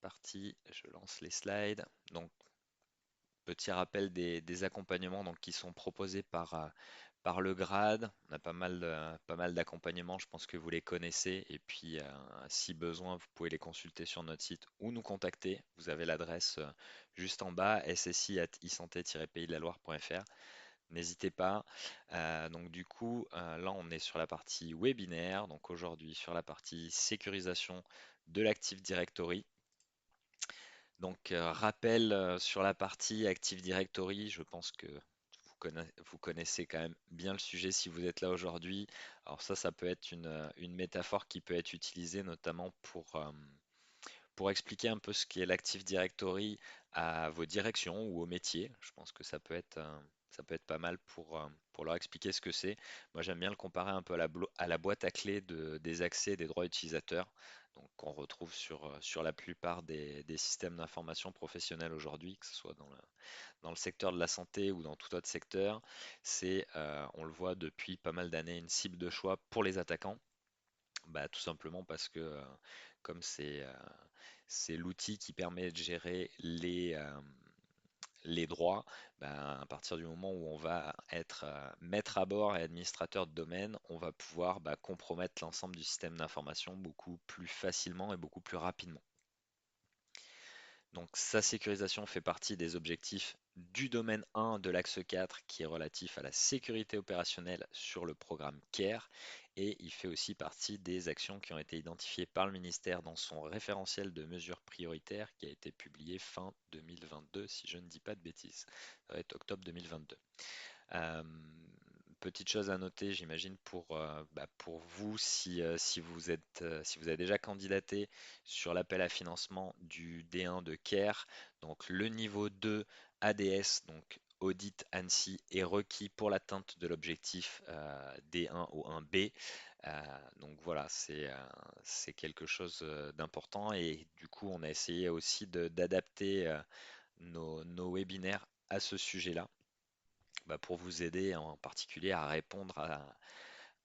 Parti, je lance les slides. Donc, petit rappel des accompagnements donc, qui sont proposés par le grade. On a pas mal d'accompagnements, je pense que vous les connaissez. Et puis, si besoin, vous pouvez les consulter sur notre site ou nous contacter. Vous avez l'adresse juste en bas, ssi@isanté-pays-de-la-Loire.fr. N'hésitez pas. Donc du coup, là on est sur la partie webinaire. Donc aujourd'hui sur la partie sécurisation de l'Active Directory. Donc, rappel sur la partie Active Directory, je pense que vous connaissez quand même bien le sujet si vous êtes là aujourd'hui. Alors ça peut être une métaphore qui peut être utilisée notamment pour expliquer un peu ce qu'est l'Active Directory à vos directions ou aux métiers. Je pense que ça peut être pas mal pour leur expliquer ce que c'est. Moi, j'aime bien le comparer un peu à la boîte à clés des accès et des droits utilisateurs, donc qu'on retrouve sur la plupart des systèmes d'information professionnels aujourd'hui, que ce soit dans le secteur de la santé ou dans tout autre secteur. On le voit depuis pas mal d'années, une cible de choix pour les attaquants. Bah, tout simplement parce que comme c'est l'outil qui permet de gérer les droits, bah, à partir du moment où on va être maître à bord et administrateur de domaine, on va pouvoir compromettre l'ensemble du système d'information beaucoup plus facilement et beaucoup plus rapidement. Donc sa sécurisation fait partie des objectifs du domaine 1 de l'axe 4 qui est relatif à la sécurité opérationnelle sur le programme CARE et il fait aussi partie des actions qui ont été identifiées par le ministère dans son référentiel de mesures prioritaires qui a été publié fin 2022 si je ne dis pas de bêtises. Ça va être octobre 2022. Euh, Petite chose à noter, j'imagine, pour vous, si vous avez déjà candidaté sur l'appel à financement du D1 de CARE, donc le niveau 2 ADS, donc Audit ANSSI, est requis pour l'atteinte de l'objectif D1 ou 1B. Donc voilà, c'est quelque chose d'important et du coup, on a essayé aussi d'adapter nos webinaires à ce sujet-là pour vous aider en particulier à répondre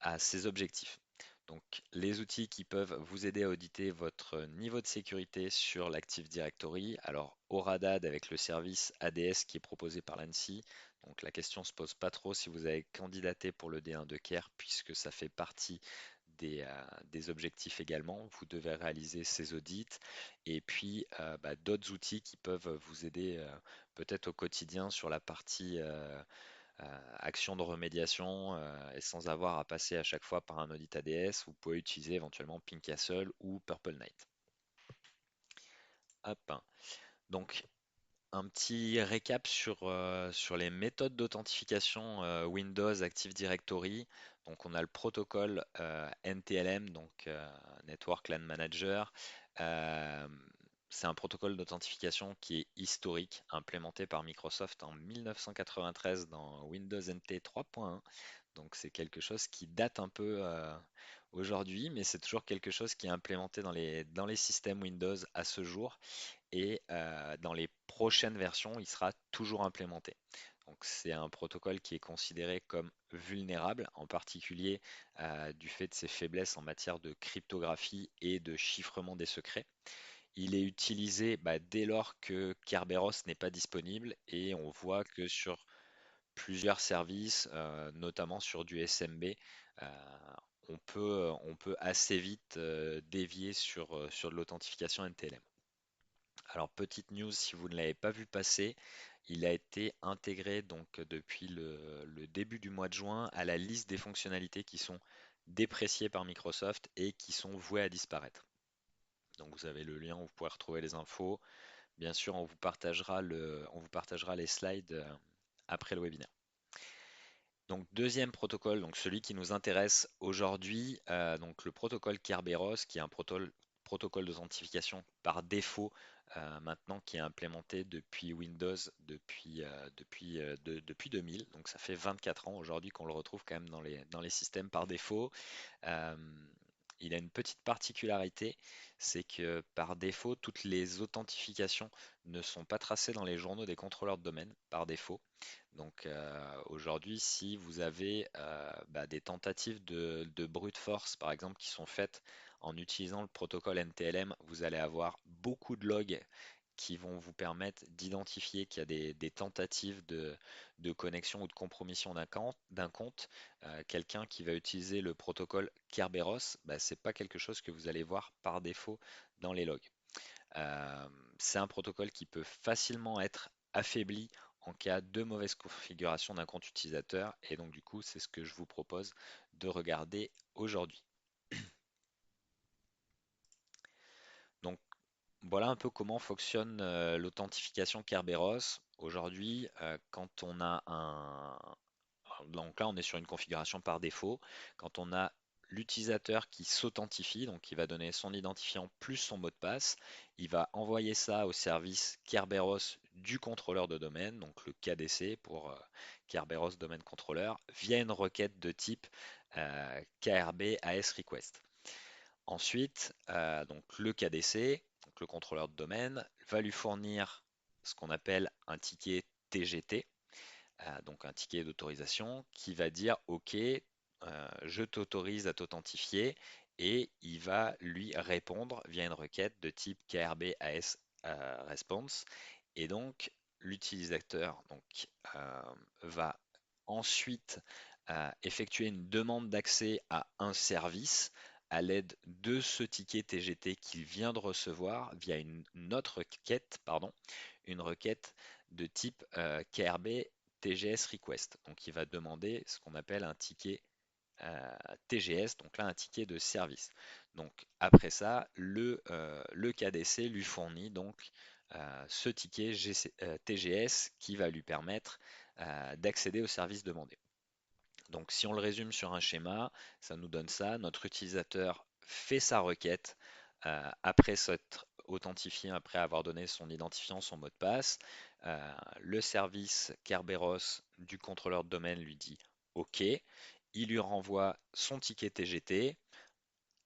à ces objectifs. Donc, les outils qui peuvent vous aider à auditer votre niveau de sécurité sur l'Active Directory. Alors, Auradad avec le service ADS qui est proposé par l'ANSSI. Donc, la question ne se pose pas trop si vous avez candidaté pour le D1 de CARE puisque ça fait partie des objectifs également. Vous devez réaliser ces audits et puis d'autres outils qui peuvent vous aider peut-être au quotidien sur la partie action de remédiation et sans avoir à passer à chaque fois par un audit ADS, vous pouvez utiliser éventuellement Pink Castle ou Purple Knight. Hop. Donc un petit récap sur les méthodes d'authentification Windows Active Directory. Donc on a le protocole NTLM, donc Network LAN Manager. Euh, c'est un protocole d'authentification qui est historique, implémenté par Microsoft en 1993 dans Windows NT 3.1. Donc c'est quelque chose qui date un peu aujourd'hui, mais c'est toujours quelque chose qui est implémenté dans les systèmes Windows à ce jour et dans les prochaines versions, il sera toujours implémenté. Donc c'est un protocole qui est considéré comme vulnérable, en particulier du fait de ses faiblesses en matière de cryptographie et de chiffrement des secrets. Il est utilisé dès lors que Kerberos n'est pas disponible et on voit que sur plusieurs services, notamment sur du SMB, euh, on peut assez vite dévier sur de l'authentification NTLM. Alors, petite news, si vous ne l'avez pas vu passer, il a été intégré donc depuis le début du mois de juin à la liste des fonctionnalités qui sont dépréciées par Microsoft et qui sont vouées à disparaître. Donc vous avez le lien où vous pouvez retrouver les infos. Bien sûr, on vous partagera les slides après le webinaire. Donc deuxième protocole, donc celui qui nous intéresse aujourd'hui, donc le protocole Kerberos, qui est un protocole d'authentification par défaut maintenant qui est implémenté depuis Windows depuis 2000. Donc ça fait 24 ans aujourd'hui qu'on le retrouve quand même dans les systèmes par défaut. Euh, il a une petite particularité, c'est que par défaut, toutes les authentifications ne sont pas tracées dans les journaux des contrôleurs de domaine par défaut. Donc aujourd'hui, si vous avez des tentatives de brute force, par exemple, qui sont faites En utilisant le protocole NTLM, vous allez avoir beaucoup de logs qui vont vous permettre d'identifier qu'il y a des tentatives de connexion ou de compromission d'un compte. Quelqu'un qui va utiliser le protocole Kerberos, bah, ce n'est pas quelque chose que vous allez voir par défaut dans les logs. Euh, c'est un protocole qui peut facilement être affaibli en cas de mauvaise configuration d'un compte utilisateur et donc du coup c'est ce que je vous propose de regarder aujourd'hui. Donc voilà un peu comment fonctionne l'authentification Kerberos. Aujourd'hui, quand on a donc là on est sur une configuration par défaut, quand on a l'utilisateur qui s'authentifie, donc il va donner son identifiant plus son mot de passe, il va envoyer ça au service Kerberos du contrôleur de domaine, donc le KDC pour Kerberos Domain Controller, via une requête de type KRB AS Request. Ensuite, donc le KDC, donc le contrôleur de domaine, va lui fournir ce qu'on appelle un ticket TGT, donc un ticket d'autorisation qui va dire OK, je t'autorise à t'authentifier et il va lui répondre via une requête de type KRB AS response et donc l'utilisateur va ensuite effectuer une demande d'accès à un service à l'aide de ce ticket TGT qu'il vient de recevoir via une autre requête, pardon, une requête de type KRB TGS request. Donc il va demander ce qu'on appelle un ticket TGS, donc là un ticket de service. Donc après ça, le KDC lui fournit donc ce ticket TGS qui va lui permettre d'accéder au service demandé. Donc si on le résume sur un schéma, ça nous donne ça. Notre utilisateur fait sa requête après s'être authentifié, après avoir donné son identifiant, son mot de passe. Le service Kerberos du contrôleur de domaine lui dit OK. Il lui renvoie son ticket TGT.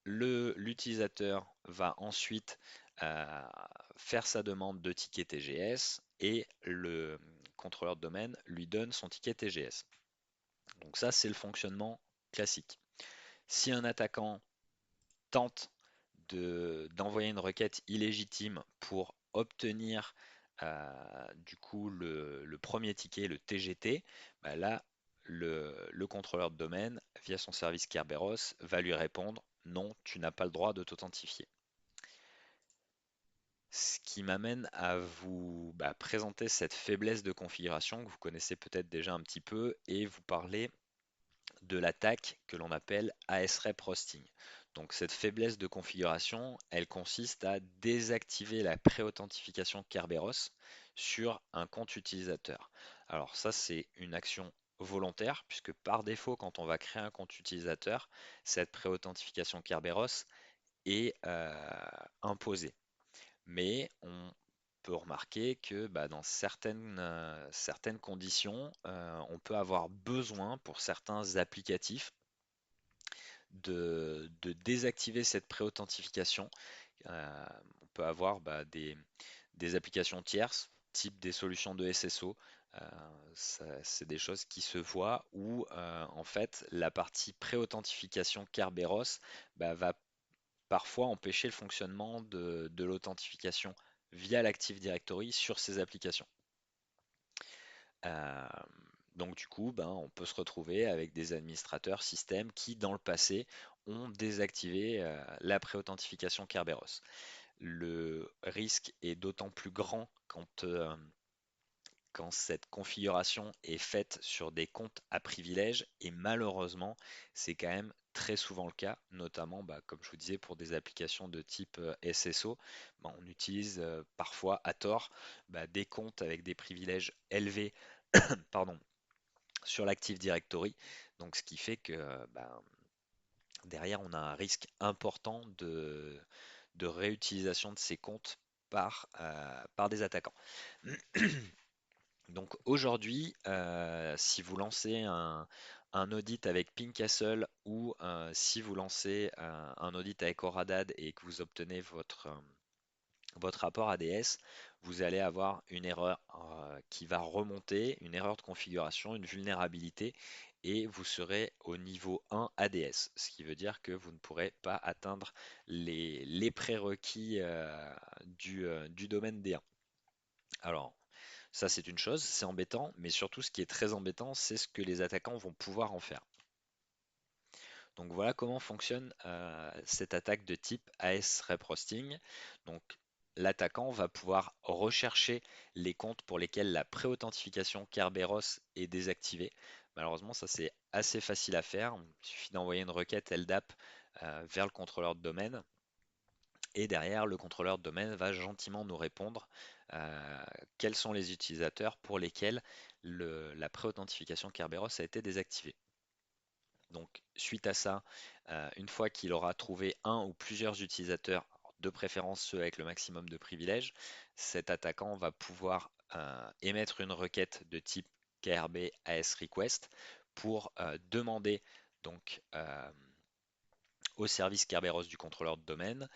L'utilisateur va ensuite euh, faire sa demande de ticket TGS et le contrôleur de domaine lui donne son ticket TGS. Donc ça, c'est le fonctionnement classique. Si un attaquant tente d'envoyer une requête illégitime pour obtenir du coup le premier ticket, le TGT, bah là, le contrôleur de domaine, via son service Kerberos, va lui répondre non, tu n'as pas le droit de t'authentifier. Ce qui m'amène à vous présenter cette faiblesse de configuration que vous connaissez peut-être déjà un petit peu et vous parler de l'attaque que l'on appelle ASREP Roasting. Donc cette faiblesse de configuration, elle consiste à désactiver la pré-authentification Kerberos sur un compte utilisateur. Alors ça, c'est une action volontaire, puisque par défaut, quand on va créer un compte utilisateur, cette pré-authentification Kerberos est imposée. Mais on peut remarquer que dans certaines conditions, on peut avoir besoin pour certains applicatifs de désactiver cette pré-authentification. On peut avoir des applications tierces, type des solutions de SSO. Euh, c'est des choses qui se voient où en fait la partie pré-authentification Kerberos va parfois empêcher le fonctionnement de l'authentification via l'Active Directory sur ces applications. Euh, donc du coup, on peut se retrouver avec des administrateurs système qui, dans le passé, ont désactivé la pré-authentification Kerberos. Le risque est d'autant plus grand quand cette configuration est faite sur des comptes à privilèges et malheureusement c'est quand même très souvent le cas, notamment comme je vous disais pour des applications de type SSO, on utilise parfois à tort des comptes avec des privilèges élevés pardon, sur l'Active Directory, donc ce qui fait que derrière on a un risque important de réutilisation de ces comptes par des attaquants. Donc aujourd'hui, si vous lancez un audit avec Pincastle ou si vous lancez un audit avec Horadad et que vous obtenez votre rapport ADS, vous allez avoir une erreur qui va remonter, une erreur de configuration, une vulnérabilité. et vous serez au niveau 1 ADS, ce qui veut dire que vous ne pourrez pas atteindre les prérequis du domaine D1. Alors, ça c'est une chose, c'est embêtant, mais surtout ce qui est très embêtant, c'est ce que les attaquants vont pouvoir en faire. Donc voilà comment fonctionne cette attaque de type AS Rep Roasting. Donc l'attaquant va pouvoir rechercher les comptes pour lesquels la pré-authentification Kerberos est désactivée. Malheureusement, ça c'est assez facile à faire. Il suffit d'envoyer une requête LDAP vers le contrôleur de domaine. Et derrière, le contrôleur de domaine va gentiment nous répondre quels sont les utilisateurs pour lesquels la pré-authentification Kerberos a été désactivée. Donc, suite à ça, une fois qu'il aura trouvé un ou plusieurs utilisateurs, de préférence ceux avec le maximum de privilèges, cet attaquant va pouvoir émettre une requête de type KRB AS Request pour demander donc au service Kerberos du contrôleur de domaine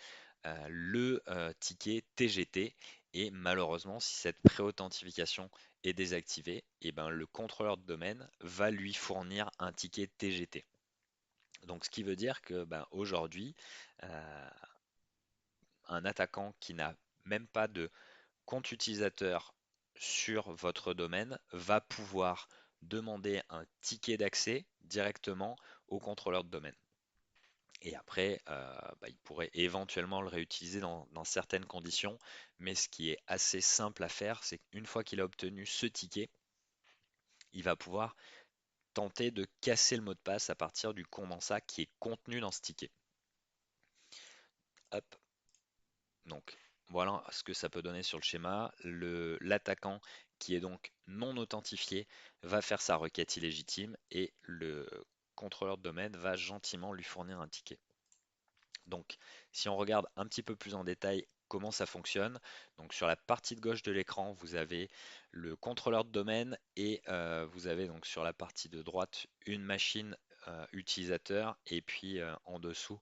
le ticket TGT. Et malheureusement, si cette pré-authentification est désactivée, et ben, le contrôleur de domaine va lui fournir un ticket TGT. Donc, ce qui veut dire que ben, aujourd'hui, euh, un attaquant qui n'a même pas de compte utilisateur sur votre domaine va pouvoir demander un ticket d'accès directement au contrôleur de domaine. Et après, bah, il pourrait éventuellement le réutiliser dans certaines conditions, mais ce qui est assez simple à faire, c'est qu'une fois qu'il a obtenu ce ticket, il va pouvoir tenter de casser le mot de passe à partir du condensat qui est contenu dans ce ticket. Hop, donc voilà ce que ça peut donner sur le schéma. L'attaquant qui est donc non authentifié va faire sa requête illégitime et le contrôleur de domaine va gentiment lui fournir un ticket. Donc, si on regarde un petit peu plus en détail comment ça fonctionne, donc sur la partie de gauche de l'écran, vous avez le contrôleur de domaine et vous avez donc sur la partie de droite une machine utilisateur et puis en dessous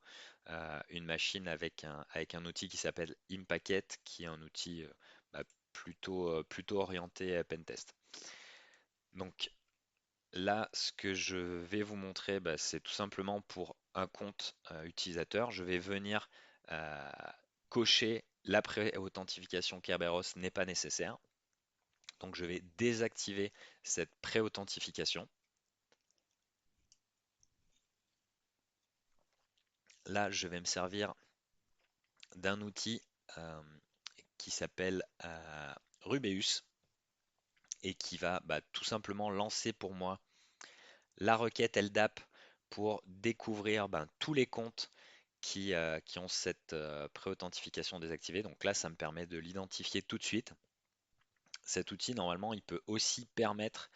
une machine avec un outil qui s'appelle Impacket qui est un outil bah, plutôt orienté pentest. Donc là, ce que je vais vous montrer, bah, c'est tout simplement pour un compte utilisateur. Je vais venir euh, cocher la pré-authentification Kerberos n'est pas nécessaire. Donc je vais désactiver cette pré-authentification. Là, je vais me servir d'un outil euh, qui s'appelle Rubeus et qui va bah, tout simplement lancer pour moi la requête LDAP pour découvrir ben, tous les comptes qui ont cette pré-authentification désactivée. Donc là, ça me permet de l'identifier tout de suite. Cet outil, normalement, il peut aussi permettre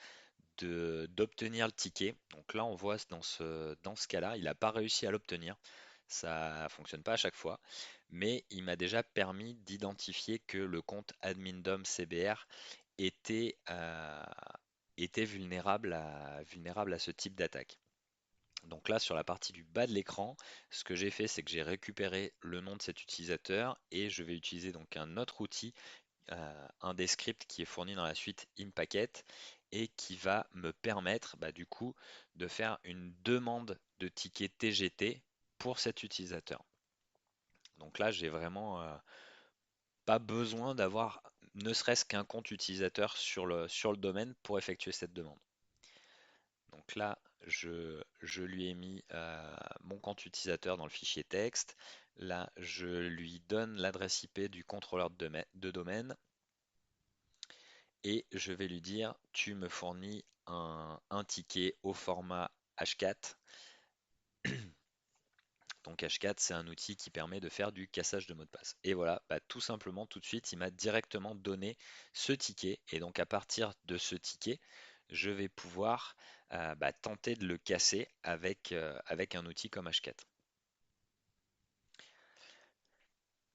d'obtenir le ticket. Donc là, on voit dans ce cas-là, il n'a pas réussi à l'obtenir. Ça ne fonctionne pas à chaque fois. Mais il m'a déjà permis d'identifier que le compte admindom CBR était, était vulnérable à ce type d'attaque. Donc là, sur la partie du bas de l'écran, ce que j'ai fait, c'est que j'ai récupéré le nom de cet utilisateur et je vais utiliser donc un autre outil, un des scripts qui est fourni dans la suite Impacket et qui va me permettre bah, du coup de faire une demande de ticket TGT pour cet utilisateur. Donc là, j'ai vraiment pas besoin d'avoir ne serait-ce qu'un compte utilisateur sur le domaine pour effectuer cette demande. Donc là, je lui ai mis mon compte utilisateur dans le fichier texte. Là, je lui donne l'adresse IP du contrôleur de domaine et je vais lui dire, tu me fournis un ticket au format H4. Donc H4, c'est un outil qui permet de faire du cassage de mots de passe. Et voilà, bah, tout simplement, tout de suite, il m'a directement donné ce ticket. Et donc à partir de ce ticket, je vais pouvoir bah, tenter de le casser avec un outil comme H4.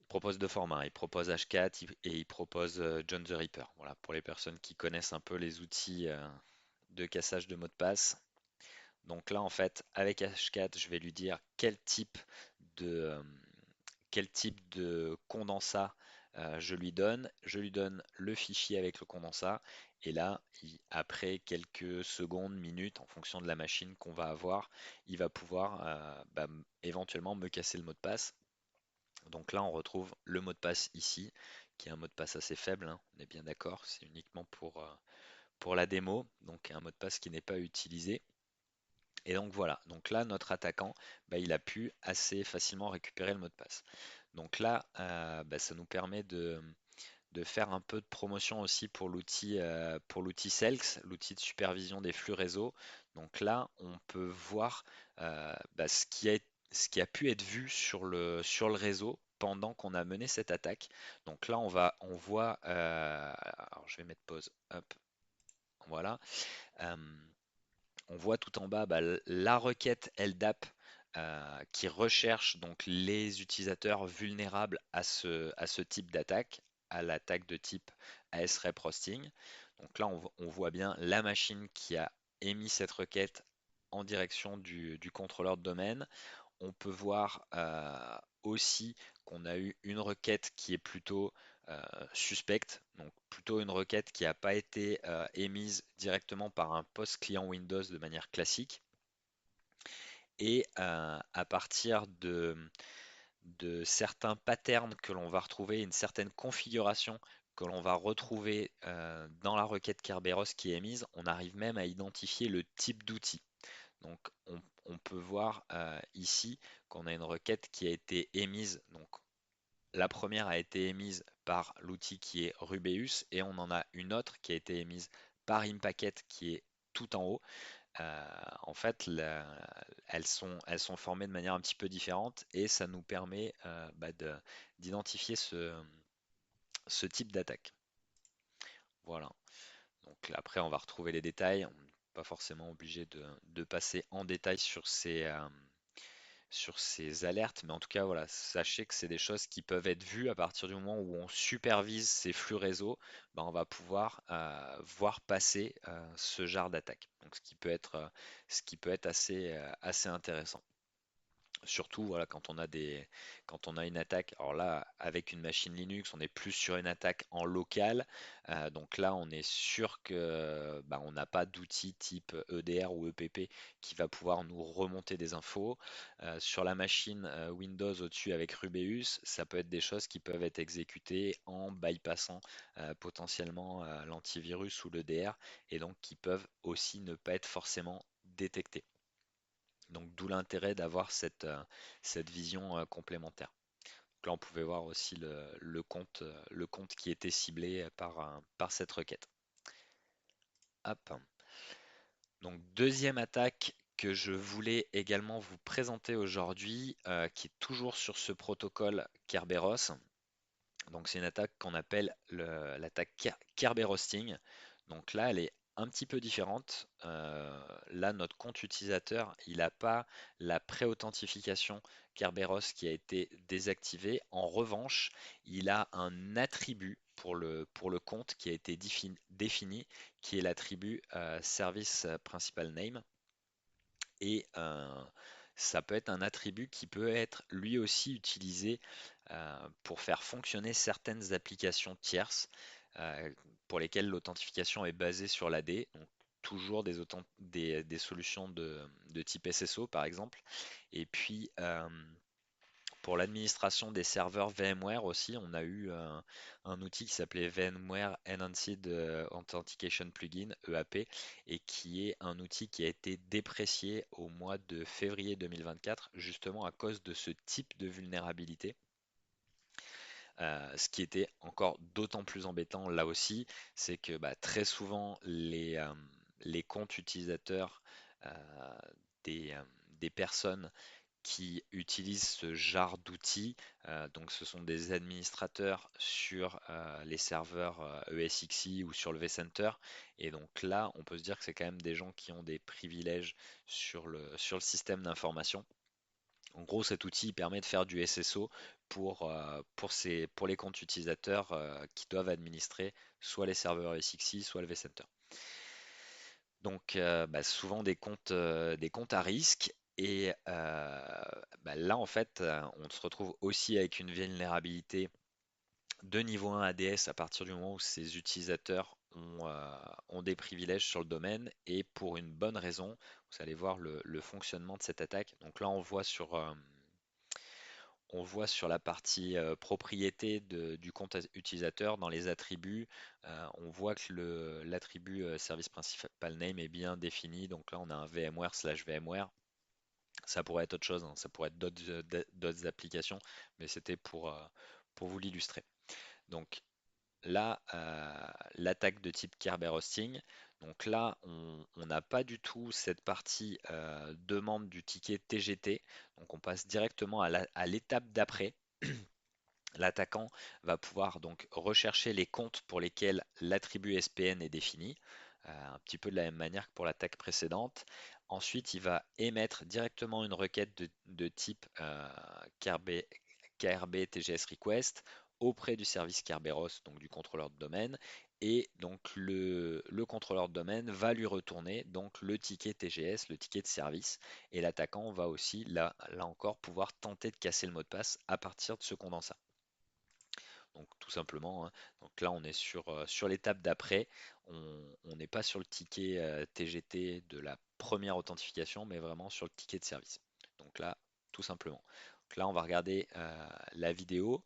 Il propose deux formats, il propose H4 et il propose John the Ripper. Voilà, pour les personnes qui connaissent un peu les outils de cassage de mots de passe. Donc là, en fait, avec H4, je vais lui dire de, quel type de condensat je lui donne le fichier avec le condensat, et là, après quelques secondes, minutes, en fonction de la machine qu'on va avoir, il va pouvoir éventuellement me casser le mot de passe. Donc là, on retrouve le mot de passe ici, qui est un mot de passe assez faible, hein, on est bien d'accord, c'est uniquement pour la démo, donc un mot de passe qui n'est pas utilisé. Et donc voilà, donc là, notre attaquant, il a pu assez facilement récupérer le mot de passe. Donc là, ça nous permet de faire un peu de promotion aussi pour l'outil Selx, l'outil de supervision des flux réseau. Donc là, on peut voir ce qui a pu être vu sur le réseau pendant qu'on a mené cette attaque. Donc là, on voit, alors je vais mettre pause, hop, voilà. Euh, on voit tout en bas la requête LDAP qui recherche donc les utilisateurs vulnérables à ce type d'attaque, à l'attaque de type ASREP Hosting. Donc là, on voit bien la machine qui a émis cette requête en direction du contrôleur de domaine. On peut voir aussi qu'on a eu une requête qui est plutôt suspecte, donc plutôt une requête qui n'a pas été émise directement par un post client Windows de manière classique. Et à partir de certains patterns que l'on va retrouver, une certaine configuration que l'on va retrouver dans la requête Kerberos qui est émise, on arrive même à identifier le type d'outil. Donc on peut voir ici qu'on a une requête qui a été émise. Donc la première a été émise par l'outil qui est Rubeus, et on en a une autre qui a été émise par Impacket qui est tout en haut. En fait, elles sont formées de manière un petit peu différente, et ça nous permet d'identifier ce type d'attaque. Voilà. Donc là, après, on va retrouver les détails. On n'est pas forcément obligé de passer en détail sur ces alertes, mais en tout cas, voilà, sachez que c'est des choses qui peuvent être vues à partir du moment où on supervise ces flux réseau. On va pouvoir voir passer ce genre d'attaque. Donc, ce qui peut être assez intéressant. Surtout, voilà, quand on a une attaque. Alors là, avec une machine Linux, on est plus sur une attaque en local. Donc là, on est sûr que on n'a pas d'outil type EDR ou EPP qui va pouvoir nous remonter des infos. Sur la machine Windows au-dessus avec Rubeus, ça peut être des choses qui peuvent être exécutées en bypassant potentiellement l'antivirus ou l'EDR, et donc qui peuvent aussi ne pas être forcément détectées. Donc d'où l'intérêt d'avoir cette vision complémentaire. Donc là, on pouvait voir aussi le compte qui était ciblé par cette requête. Hop. Donc deuxième attaque que je voulais également vous présenter aujourd'hui, qui est toujours sur ce protocole Kerberos. Donc c'est une attaque qu'on appelle l'attaque Kerberosting. Donc là, elle est un petit peu différente. Là, notre compte utilisateur, il n'a pas la pré-authentification Kerberos qui a été désactivée. En revanche, il a un attribut pour le compte qui a été défini, qui est l'attribut Service Principal Name. Et ça peut être un attribut qui peut être lui aussi utilisé pour faire fonctionner certaines applications tierces euh, pour lesquelles l'authentification est basée sur l'AD. Donc toujours des solutions de type SSO par exemple. Et puis pour l'administration des serveurs VMware aussi, on a eu un outil qui s'appelait VMware Enhanced Authentication Plugin, EAP, et qui est un outil qui a été déprécié au mois de février 2024, justement à cause de ce type de vulnérabilité. Ce qui était encore d'autant plus embêtant là aussi, c'est que très souvent les comptes utilisateurs euh, des personnes qui utilisent ce genre d'outils. Donc ce sont des administrateurs sur les serveurs ESXi ou sur le vCenter. Et donc là, on peut se dire que c'est quand même des gens qui ont des privilèges sur le système d'information. En gros, cet outil permet de faire du SSO pour les comptes utilisateurs qui doivent administrer soit les serveurs ESXi, soit le vCenter. Donc souvent des comptes à risque. Et là, en fait, on se retrouve aussi avec une vulnérabilité de niveau 1 ADS à partir du moment où ces utilisateurs ont des privilèges sur le domaine et pour une bonne raison. Vous allez voir le fonctionnement de cette attaque. Donc là, on voit sur la partie propriété du compte utilisateur, dans les attributs, on voit que l'attribut service principal name est bien défini. Donc là, on a un VMware slash VMware. Ça pourrait être autre chose, hein, ça pourrait être d'autres applications, mais c'était pour vous l'illustrer. Donc là, l'attaque de type Kerberos Hosting. Donc là, on n'a pas du tout cette partie demande du ticket TGT. Donc on passe directement à l'étape d'après. L'attaquant va pouvoir donc rechercher les comptes pour lesquels l'attribut SPN est défini, un petit peu de la même manière que pour l'attaque précédente. Ensuite, il va émettre directement une requête de type KRB TGS Request auprès du service Kerberos, donc du contrôleur de domaine. Et donc le contrôleur de domaine va lui retourner donc le ticket TGS, le ticket de service. Et l'attaquant va aussi, là encore, pouvoir tenter de casser le mot de passe à partir de ce condensat. Donc tout simplement, hein. Donc là on est sur l'étape d'après. On n'est pas sur le ticket TGT de la première authentification, mais vraiment sur le ticket de service. Donc là, tout simplement. Donc là on va regarder la vidéo,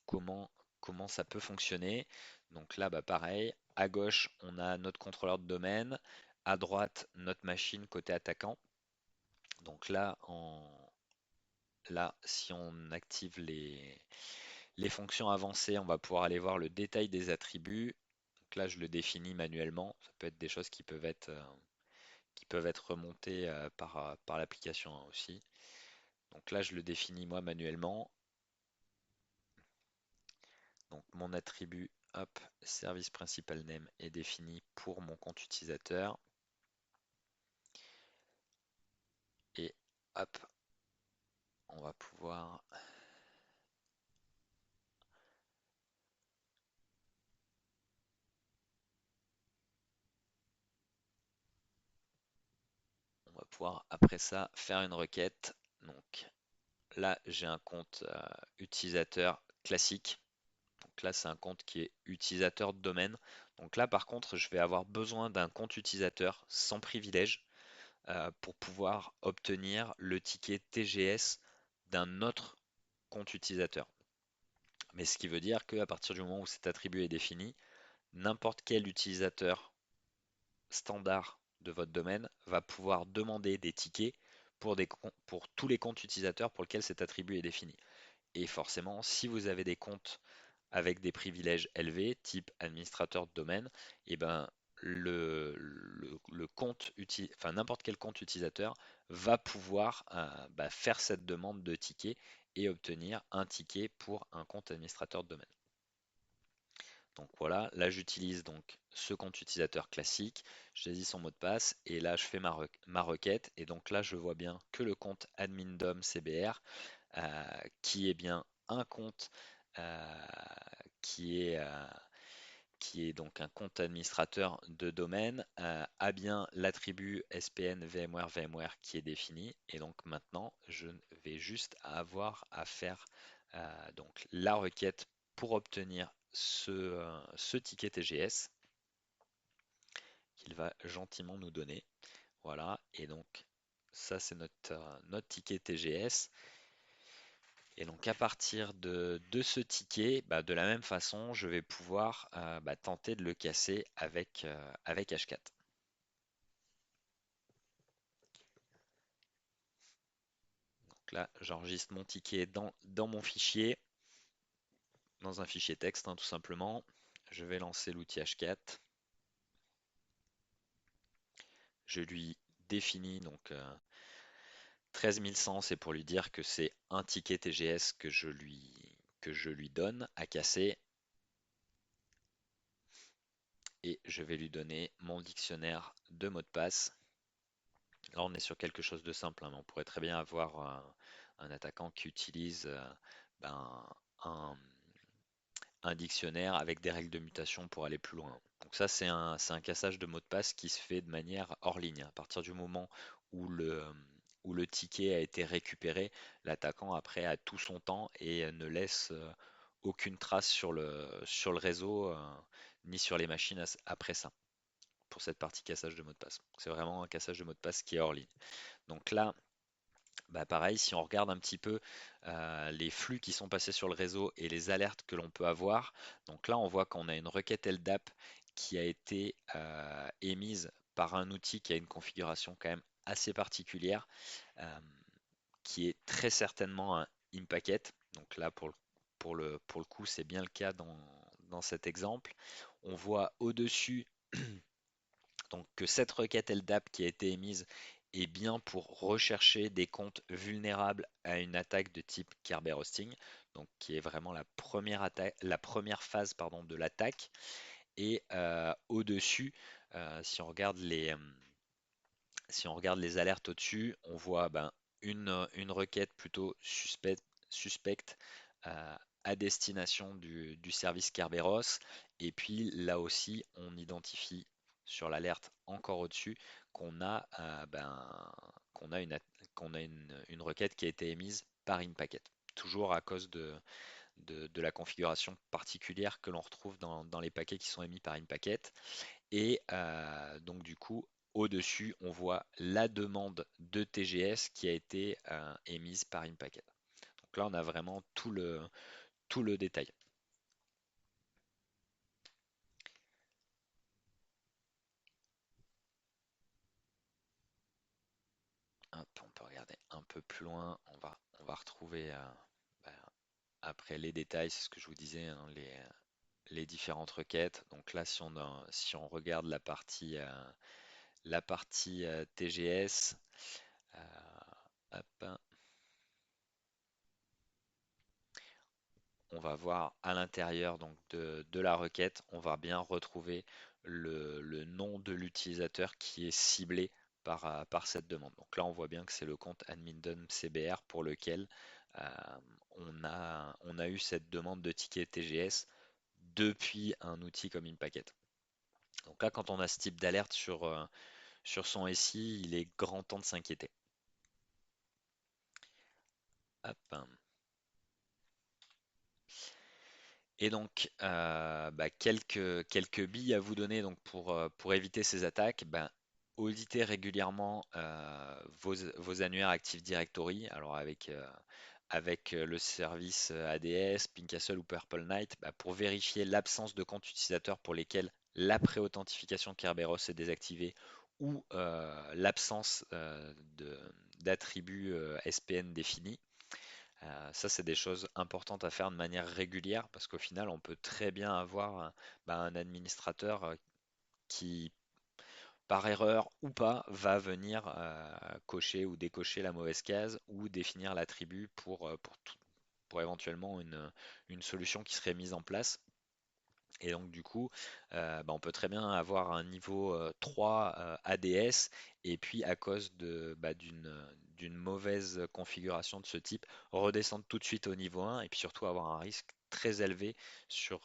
comment, comment ça peut fonctionner. Donc là, bah, pareil, à gauche on a notre contrôleur de domaine, à droite notre machine côté attaquant. Donc là, si on active les fonctions avancées, on va pouvoir aller voir le détail des attributs. Donc là, je le définis manuellement. Ça peut être des choses qui peuvent être remontées par l'application, hein, aussi. Donc là, je le définis moi manuellement. Donc mon attribut, hop, service principal name est défini pour mon compte utilisateur. Et hop, on va pouvoir, après ça faire une requête. Donc là, j'ai un compte utilisateur classique. Donc là, c'est un compte qui est utilisateur de domaine. Donc là, par contre, je vais avoir besoin d'un compte utilisateur sans privilège pour pouvoir obtenir le ticket TGS d'un autre compte utilisateur. Mais ce qui veut dire qu'à partir du moment où cet attribut est défini, n'importe quel utilisateur standard de votre domaine va pouvoir demander des tickets pour tous les comptes utilisateurs pour lesquels cet attribut est défini. Et forcément, si vous avez des comptes avec des privilèges élevés, type administrateur de domaine, et ben le compte enfin n'importe quel compte utilisateur va pouvoir bah, faire cette demande de ticket et obtenir un ticket pour un compte administrateur de domaine. Donc voilà, là j'utilise donc ce compte utilisateur classique, je saisis son mot de passe et là je fais ma requête et donc là je vois bien que le compte admin.dom CBR qui est bien un compte euh, qui est, euh, qui est donc un compte administrateur de domaine, a bien l'attribut SPN VMware VMware qui est défini. Et donc maintenant, je vais juste avoir à faire donc la requête pour obtenir ce ticket TGS qu'il va gentiment nous donner. Voilà, et donc ça c'est notre ticket TGS. Et donc à partir de ce ticket, bah, de la même façon, je vais pouvoir bah, tenter de le casser avec H4. Donc là, j'enregistre mon ticket dans mon fichier, dans un fichier texte, hein, tout simplement. Je vais lancer l'outil H4. Je lui définis donc 13100, c'est pour lui dire que c'est un ticket TGS que je lui donne à casser. Et je vais lui donner mon dictionnaire de mots de passe. Là, on est sur quelque chose de simple, hein, mais on pourrait très bien avoir un attaquant qui utilise ben, un, un dictionnaire avec des règles de mutation pour aller plus loin. Donc ça, c'est un cassage de mots de passe qui se fait de manière hors ligne. À partir du moment où le ticket a été récupéré, l'attaquant après a tout son temps et ne laisse aucune trace sur le réseau ni sur les machines après ça, pour cette partie cassage de mot de passe. C'est vraiment un cassage de mot de passe qui est hors ligne. Donc là, bah pareil, si on regarde un petit peu les flux qui sont passés sur le réseau et les alertes que l'on peut avoir, donc là on voit qu'on a une requête LDAP qui a été émise par un outil qui a une configuration quand même assez particulière, euh, qui est très certainement un in-packet. Donc là pour le coup c'est bien le cas dans cet exemple. On voit au-dessus donc que cette requête LDAP qui a été émise est bien pour rechercher des comptes vulnérables à une attaque de type Kerberos hosting, donc qui est vraiment la première attaque, la première phase pardon, de l'attaque. Et au-dessus, si on regarde si on regarde les alertes au-dessus, on voit ben, une requête plutôt suspecte à destination du service Kerberos. Et puis là aussi, on identifie sur l'alerte encore au-dessus qu'on a, qu'on a, qu'on a une requête qui a été émise par InPacket. Toujours à cause de la configuration particulière que l'on retrouve dans les paquets qui sont émis par InPacket. Et donc du coup, au-dessus, on voit la demande de TGS qui a été émise par InPacket. Donc là, on a vraiment tout le détail. Hop, on peut regarder un peu plus loin. On va retrouver bah, après les détails, c'est ce que je vous disais, hein, les différentes requêtes. Donc là, si on regarde la partie TGS, euh, hop, on va voir à l'intérieur donc de la requête, on va bien retrouver le nom de l'utilisateur qui est ciblé par cette demande. Donc là, on voit bien que c'est le compte admin.dom CBR pour lequel euh, on a eu cette demande de ticket TGS depuis un outil comme InPacket. Donc là, quand on a ce type d'alerte sur son SI, il est grand temps de s'inquiéter. Hop. Et donc, quelques billes à vous donner donc pour éviter ces attaques. Ben, auditez régulièrement vos annuaires Active Directory. Alors avec le service ADS, Pincastle ou Purple Knight, ben, pour vérifier l'absence de comptes utilisateurs pour lesquels la pré-authentification Kerberos est désactivée ou l'absence d'attributs SPN définis. Ça, c'est des choses importantes à faire de manière régulière parce qu'au final, on peut très bien avoir un administrateur qui, par erreur ou pas, va venir cocher ou décocher la mauvaise case ou définir l'attribut pour éventuellement une solution qui serait mise en place. Et donc du coup, on peut très bien avoir un niveau 3 ADS et puis à cause d'une mauvaise configuration de ce type, redescendre tout de suite au niveau 1 et puis surtout avoir un risque très élevé sur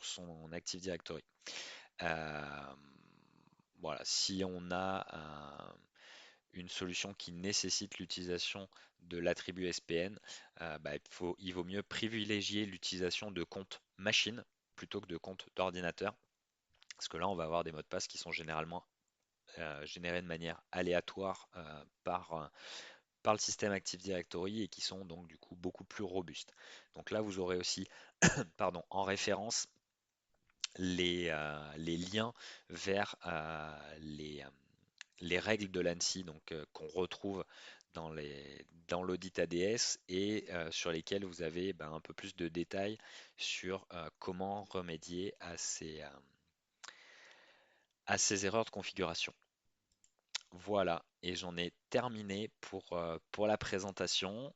son Active Directory. Euh, voilà, si on a une solution qui nécessite l'utilisation de l'attribut SPN, il vaut mieux privilégier l'utilisation de comptes machine plutôt que de comptes d'ordinateur, parce que là, on va avoir des mots de passe qui sont généralement générés de manière aléatoire par le système Active Directory et qui sont donc du coup beaucoup plus robustes. Donc là, vous aurez aussi pardon, en référence les liens vers les règles de l'ANSI donc qu'on retrouve dans l'audit ADS et sur lesquels vous avez un peu plus de détails sur comment remédier à ces erreurs de configuration. Voilà, et j'en ai terminé pour la présentation.